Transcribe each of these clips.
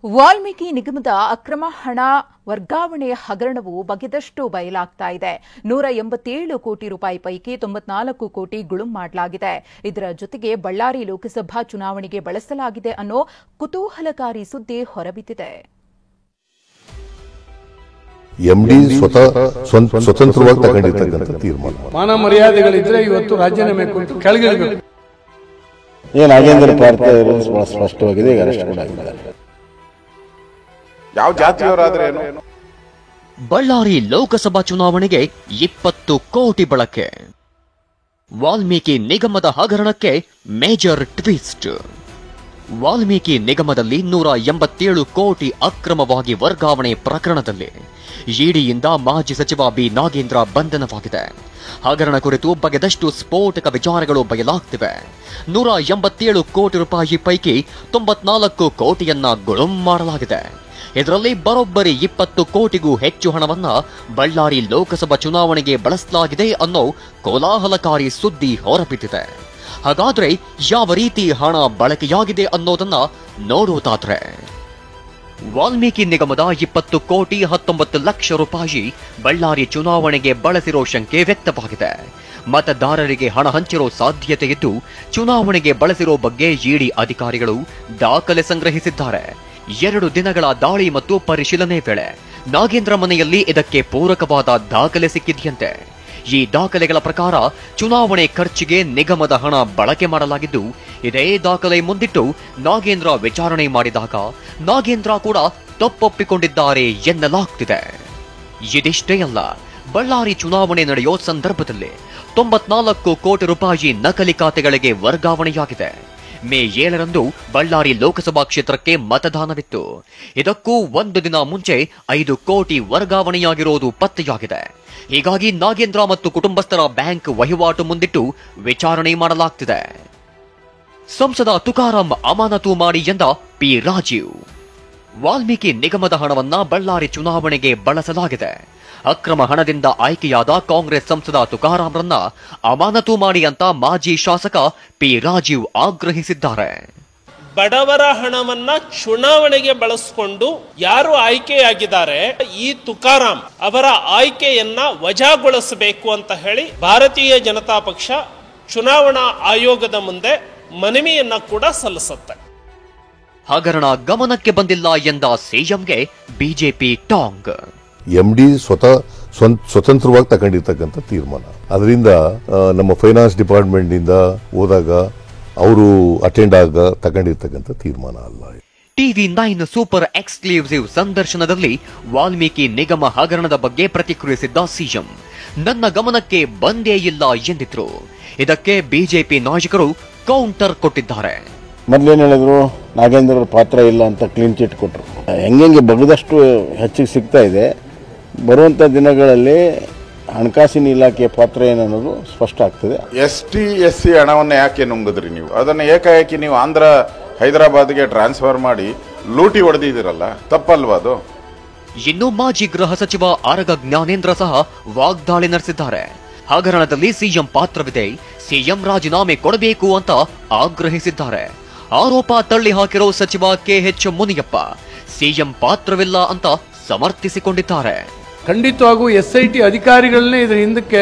ವಾಲ್ಮೀಕಿ ನಿಗಮದ ಅಕ್ರಮ ಹಣ ವರ್ಗಾವಣೆ ಹಗರಣವು ಬಗೆದಷ್ಟು ಬಯಲಾಗ್ತಾ ಇದೆ. 187 ಕೋಟಿ ರೂಪಾಯಿ ಪೈಕಿ 94 ಕೋಟಿ ಗುಳುಂ ಮಾಡಲಾಗಿದೆ. ಇದರ ಜೊತೆಗೆ ಬಳ್ಳಾರಿ ಲೋಕಸಭಾ ಚುನಾವಣೆಗೆ ಬಳಸಲಾಗಿದೆ ಅನ್ನೋ ಕುತೂಹಲಕಾರಿ ಸುದ್ದಿ ಹೊರಬಿದ್ದಿದೆ. ಎಂಡಿ ಸ್ವತಂತ್ರವಾಗಿ ತಗೊಂಡಿರ್ತಕ್ಕಂಥ ತೀರ್ಮಾನ. ಮಾನ ಮರ್ಯಾದೆಗಳಿದ್ರೆ ಇವತ್ತು ರಾಜೀನಾಮೆ ಕೊಟ್ಟು ಕೆಳಗಿಳಿಬೇಕು. ನಾಗೇಂದ್ರ ಪಾರ್ಥ ಸ್ಪಷ್ಟವಾಗಿದೆ. ಈಗ ಅರೆಸ್ಟ್ ಕೂಡ ಆಗಿದ್ದಾರೆ. ಯಾವ ಜಾತಿಯವರಾದ್ರೆ ಏನು? ಬಳ್ಳಾರಿ ಲೋಕಸಭಾ ಚುನಾವಣೆಗೆ 20 ಕೋಟಿ ಬಳಕೆ. ವಾಲ್ಮೀಕಿ ನಿಗಮದ ಹಗರಣಕ್ಕೆ ಮೇಜರ್ ಟ್ವಿಸ್ಟ್. ವಾಲ್ಮೀಕಿ ನಿಗಮದಲ್ಲಿ 187 ಕೋಟಿ ಅಕ್ರಮವಾಗಿ ವರ್ಗಾವಣೆ ಪ್ರಕರಣದಲ್ಲಿ ಇಡಿಯಿಂದ ಮಾಜಿ ಸಚಿವ ಬಿ ನಾಗೇಂದ್ರ ಬಂಧನವಾಗಿದೆ. ಹಗರಣ ಕುರಿತು ಬಗೆದಷ್ಟು ಸ್ಫೋಟಕ ವಿಚಾರಗಳು ಬಯಲಾಗ್ತಿವೆ. 187 ಕೋಟಿ ರೂಪಾಯಿ ಪೈಕಿ 94 ಕೋಟಿಯನ್ನ ಗುಳುಂ ಮಾಡಲಾಗಿದೆ. ಇದರಲ್ಲಿ ಬರೋಬ್ಬರಿ 20 ಕೋಟಿಗೂ ಹೆಚ್ಚು ಹಣವನ್ನ ಬಳ್ಳಾರಿ ಲೋಕಸಭಾ ಚುನಾವಣೆಗೆ ಬಳಸಲಾಗಿದೆ ಅನ್ನೋ ಕೋಲಾಹಲಕಾರಿ ಸುದ್ದಿ ಹೊರಬಿದ್ದಿದೆ. ಹಾಗಾದ್ರೆ ಯಾವ ರೀತಿ ಹಣ ಬಳಕೆಯಾಗಿದೆ ಅನ್ನೋದನ್ನ ನೋಡೋದಾದ್ರೆ, ವಾಲ್ಮೀಕಿ ನಿಗಮದ 20 ಕೋಟಿ 19 ಲಕ್ಷ ರೂಪಾಯಿ ಬಳ್ಳಾರಿ ಚುನಾವಣೆಗೆ ಬಳಸಿರೋ ಶಂಕೆ ವ್ಯಕ್ತವಾಗಿದೆ. ಮತದಾರರಿಗೆ ಹಣ ಹಂಚಿರೋ ಸಾಧ್ಯತೆ ಇದ್ದು, ಚುನಾವಣೆಗೆ ಬಳಸಿರೋ ಬಗ್ಗೆ ಇಡಿ ಅಧಿಕಾರಿಗಳು ದಾಖಲೆ ಸಂಗ್ರಹಿಸಿದ್ದಾರೆ. 2 ದಿನಗಳ ದಾಳಿ ಮತ್ತು ಪರಿಶೀಲನೆ ವೇಳೆ ನಾಗೇಂದ್ರ ಮನೆಯಲ್ಲಿ ಇದಕ್ಕೆ ಪೂರಕವಾದ ದಾಖಲೆ ಸಿಕ್ಕಿದೆಯಂತೆ. ಈ ದಾಖಲೆಗಳ ಪ್ರಕಾರ ಚುನಾವಣೆ ಖರ್ಚಿಗೆ ನಿಗಮದ ಹಣ ಬಳಕೆ ಮಾಡಲಾಗಿದ್ದು, ಇದೇ ದಾಖಲೆ ಮುಂದಿಟ್ಟು ನಾಗೇಂದ್ರ ವಿಚಾರಣೆ ಮಾಡಿದಾಗ ನಾಗೇಂದ್ರ ಕೂಡ ತಪ್ಪೊಪ್ಪಿಕೊಂಡಿದ್ದಾರೆ ಎನ್ನಲಾಗ್ತಿದೆ. ಇದಿಷ್ಟೇ ಅಲ್ಲ, ಬಳ್ಳಾರಿ ಚುನಾವಣೆ ನಡೆಯೋ ಸಂದರ್ಭದಲ್ಲಿ 94 ಕೋಟಿ ರೂಪಾಯಿ ನಕಲಿ ಖಾತೆಗಳಿಗೆ ವರ್ಗಾವಣೆಯಾಗಿದೆ. ಮೇ 7ರಂದು ಬಳ್ಳಾರಿ ಲೋಕಸಭಾ ಕ್ಷೇತ್ರಕ್ಕೆ ಮತದಾನವಿತ್ತು. ಇದಕ್ಕೂ 1 ದಿನ ಮುಂಚೆ 5 ಕೋಟಿ ವರ್ಗಾವಣೆಯಾಗಿರೋದು ಪತ್ತೆಯಾಗಿದೆ. ಹೀಗಾಗಿ ನಾಗೇಂದ್ರ ಮತ್ತು ಕುಟುಂಬಸ್ಥರ ಬ್ಯಾಂಕ್ ವಹಿವಾಟು ಮುಂದಿಟ್ಟು ವಿಚಾರಣೆ ಮಾಡಲಾಗ್ತಿದೆ. ಸಂಸದ ತುಕಾರಾಂ ಅಮಾನತು ಮಾಡಿ ಎಂದ ಪಿ ರಾಜೀವ್. ವಾಲ್ಮೀಕಿ ನಿಗಮದ ಹಣವನ್ನ ಬಳ್ಳಾರಿ ಚುನಾವಣೆಗೆ ಬಳಸಲಾಗಿದೆ. ಅಕ್ರಮ ಹಣದಿಂದ ಆಯ್ಕೆಯಾದ ಕಾಂಗ್ರೆಸ್ ಸಂಸದ ತುಕಾರಾಂರನ್ನ ಅಮಾನತು ಮಾಡಿ ಅಂತ ಮಾಜಿ ಶಾಸಕ ಪಿ ರಾಜೀವ್ ಆಗ್ರಹಿಸಿದ್ದಾರೆ. ಬಡವರ ಹಣವನ್ನ ಚುನಾವಣೆಗೆ ಬಳಸಿಕೊಂಡು ಯಾರು ಆಯ್ಕೆಯಾಗಿದ್ದಾರೆ, ಈ ತುಕಾರಾಂ ಅವರ ಆಯ್ಕೆಯನ್ನ ವಜಾಗೊಳಿಸಬೇಕು ಅಂತ ಹೇಳಿ ಭಾರತೀಯ ಜನತಾ ಪಕ್ಷ ಚುನಾವಣಾ ಆಯೋಗದ ಮುಂದೆ ಮನವಿಯನ್ನ ಕೂಡ ಸಲ್ಲಿಸುತ್ತೆ. ಹಗರಣ ಗಮನಕ್ಕೆ ಬಂದಿಲ್ಲ ಎಂದ ಸಿಎಂಗೆ ಬಿಜೆಪಿ ಟಾಂಗ್. ಎಂಡಿ ಸ್ವತಂತ್ರವಾಗಿ ತಗೊಂಡಿರ್ತಕ್ಕಂಥ ತೀರ್ಮಾನ. ಅದರಿಂದ ನಮ್ಮ ಫೈನಾನ್ಸ್ ಡಿಪಾರ್ಟ್ಮೆಂಟ್ ನಿಂದ ಹೋದಾಗ ಅವರು ಅಟೆಂಡ್ ಆಗ ತಗೊಂಡಿರ್ತಕ್ಕಂಥ ತೀರ್ಮಾನ ಅಲ್ಲ. ಟಿವಿ 9 ಸೂಪರ್ ಎಕ್ಸ್ಕ್ಲೂಸಿವ್ ಸಂದರ್ಶನದಲ್ಲಿ ವಾಲ್ಮೀಕಿ ನಿಗಮ ಹಗರಣದ ಬಗ್ಗೆ ಪ್ರತಿಕ್ರಿಯಿಸಿದ್ದ ಸಿಎಂ, ನನ್ನ ಗಮನಕ್ಕೆ ಬಂದೇ ಇಲ್ಲ ಎಂದಿದ್ರು. ಇದಕ್ಕೆ ಬಿಜೆಪಿ ನಾಯಕರು ಕೌಂಟರ್ ಕೊಟ್ಟಿದ್ದಾರೆ. ಮೊದಲೇನು ಹೇಳಿದ್ರು, ನಾಗೇಂದ್ರ ಪಾತ್ರ ಇಲ್ಲ ಅಂತ ಕ್ಲೀನ್ ಚಿಟ್ ಕೊಟ್ಟರು. ಹೆಂಗೆ ಬಗದಷ್ಟು ಹೆಚ್ಚಿಗೆ ಸಿಗ್ತಾ ಇದೆ. ಬರುವಂಥ ದಿನಗಳಲ್ಲಿ ಹಣಕಾಸಿನ ಇಲಾಖೆಯ ಪಾತ್ರ ಏನನ್ನೋದು ಸ್ಪಷ್ಟ ಆಗ್ತದೆ. ST/SC ಹಣವನ್ನು ಯಾಕೆ ನುಂಗಿದ್ರಿ ನೀವು? ಅದನ್ನು ಏಕಾಏಕಿ ನೀವು ಆಂಧ್ರ ಹೈದರಾಬಾದ್ಗೆ ಟ್ರಾನ್ಸ್ಫರ್ ಮಾಡಿ ಲೂಟಿ ಹೊಡೆದಿದ್ದೀರಲ್ಲ, ತಪ್ಪಲ್ವಾ ಅದು? ಇನ್ನು ಮಾಜಿ ಗೃಹ ಸಚಿವ ಆರಗ ಜ್ಞಾನೇಂದ್ರ ಸಹ ವಾಗ್ದಾಳಿ ನಡೆಸಿದ್ದಾರೆ. ಹಗರಣದಲ್ಲಿ ಸಿಎಂ ಪಾತ್ರವಿದೆ, ಸಿಎಂ ರಾಜೀನಾಮೆ ಕೊಡಬೇಕು ಅಂತ ಆಗ್ರಹಿಸಿದ್ದಾರೆ. ಆರೋಪ ತಳ್ಳಿ ಹಾಕಿರೋ ಸಚಿವ KH ಮುನಿಯಪ್ಪ ಸಿಎಂ ಪಾತ್ರವಿಲ್ಲ ಅಂತ ಸಮರ್ಥಿಸಿಕೊಂಡಿದ್ದಾರೆ. ಖಂಡಿತವಾಗೂ SIT ಅಧಿಕಾರಿಗಳನ್ನೇ ಇದರ ಹಿಂದಕ್ಕೆ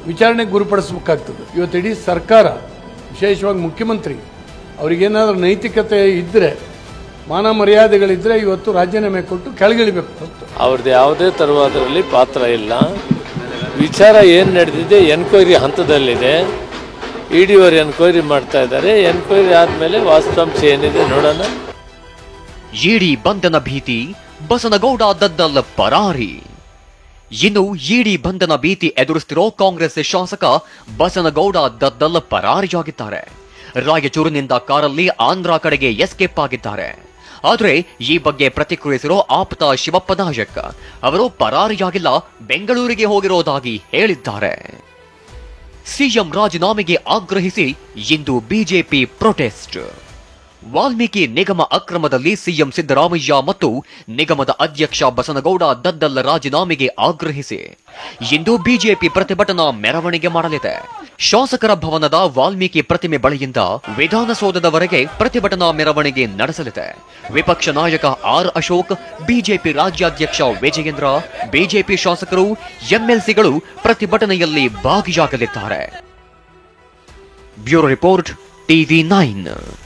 ವಿಚಾರಣೆಗೆ ಗುರುಪಡಿಸಬೇಕಾಗ್ತದೆ. ಇವತ್ತು ಇಡೀ ಸರ್ಕಾರ, ವಿಶೇಷವಾಗಿ ಮುಖ್ಯಮಂತ್ರಿ, ಅವರಿಗೇನಾದ್ರೂ ನೈತಿಕತೆ ಇದ್ದರೆ, ಮಾನ ಮರ್ಯಾದೆಗಳಿದ್ರೆ ಇವತ್ತು ರಾಜೀನಾಮೆ ಕೊಟ್ಟು ಕೆಳಗಿಳಿಬೇಕು. ಅವ್ರದ್ದು ಯಾವುದೇ ತರವಾದರಲ್ಲಿ ಪಾತ್ರ ಇಲ್ಲ. ವಿಚಾರ ಏನು ನಡೆದಿದೆ ಎನ್ಕ್ವೈರಿ ಹಂತದಲ್ಲಿದೆ. ಇಡಿ ಅವರು ಎನ್ಕ್ವೈರಿ ಮಾಡ್ತಾ ಇದ್ದಾರೆ. ಎನ್ಕ್ವೈರಿ ಆದ್ಮೇಲೆ ವಾಸ್ತವಾಂಶ ಏನಿದೆ ನೋಡೋಣ. ಇಡಿ ಬಂಧನ ಭೀತಿ, ಬಸನಗೌಡ ದದ್ದಲ್ ಪರಾರಿ. ಇನ್ನು ಇಡಿ ಬಂಧನ ಭೀತಿ ಎದುರಿಸುತ್ತಿರೋ ಕಾಂಗ್ರೆಸ್ ಶಾಸಕ ಬಸನಗೌಡ ದದ್ದಲ್ ಪರಾರಿಯಾಗಿದ್ದಾರೆ. ರಾಯಚೂರಿನಿಂದ ಕಾರಲ್ಲಿ ಆಂಧ್ರ ಕಡೆಗೆ ಎಸ್ಕೇಪ್ ಆಗಿದ್ದಾರೆ. ಆದರೆ ಈ ಬಗ್ಗೆ ಪ್ರತಿಕ್ರಿಯಿಸಿರೋ ಆಪ್ತ ಶಿವಪ್ಪ ನಾಯಕ್ ಅವರು ಪರಾರಿಯಾಗಿಲ್ಲ, ಬೆಂಗಳೂರಿಗೆ ಹೋಗಿರೋದಾಗಿ ಹೇಳಿದ್ದಾರೆ. ಸಿಎಂ ರಾಜೀನಾಮೆಗೆ ಆಗ್ರಹಿಸಿ ಇಂದು ಬಿಜೆಪಿ ಪ್ರೊಟೆಸ್ಟ್. ವಾಲ್ಮೀಕಿ ನಿಗಮ ಅಕ್ರಮದಲ್ಲಿ ಸಿಎಂ ಸಿದ್ದರಾಮಯ್ಯ ಮತ್ತು ನಿಗಮದ ಅಧ್ಯಕ್ಷ ಬಸನಗೌಡ ದದ್ದಲ್ ರಾಜೀನಾಮೆಗೆ ಆಗ್ರಹಿಸಿ ಇಂದು ಬಿಜೆಪಿ ಪ್ರತಿಭಟನಾ ಮೆರವಣಿಗೆ ಮಾಡಲಿದೆ. ಶಾಸಕರ ಭವನದ ವಾಲ್ಮೀಕಿ ಪ್ರತಿಮೆ ಬಳಿಯಿಂದ ವಿಧಾನಸೌಧದವರೆಗೆ ಪ್ರತಿಭಟನಾ ಮೆರವಣಿಗೆ ನಡೆಸಲಿದೆ. ವಿಪಕ್ಷ ನಾಯಕ ಆರ್ ಅಶೋಕ್, ಬಿಜೆಪಿ ರಾಜ್ಯಾಧ್ಯಕ್ಷ ವಿಜಯೇಂದ್ರ, ಬಿಜೆಪಿ ಶಾಸಕರು, ಎಂಎಲ್ಸಿಗಳು ಪ್ರತಿಭಟನೆಯಲ್ಲಿ ಭಾಗಿಯಾಗಲಿದ್ದಾರೆ. Bureau report, TV9.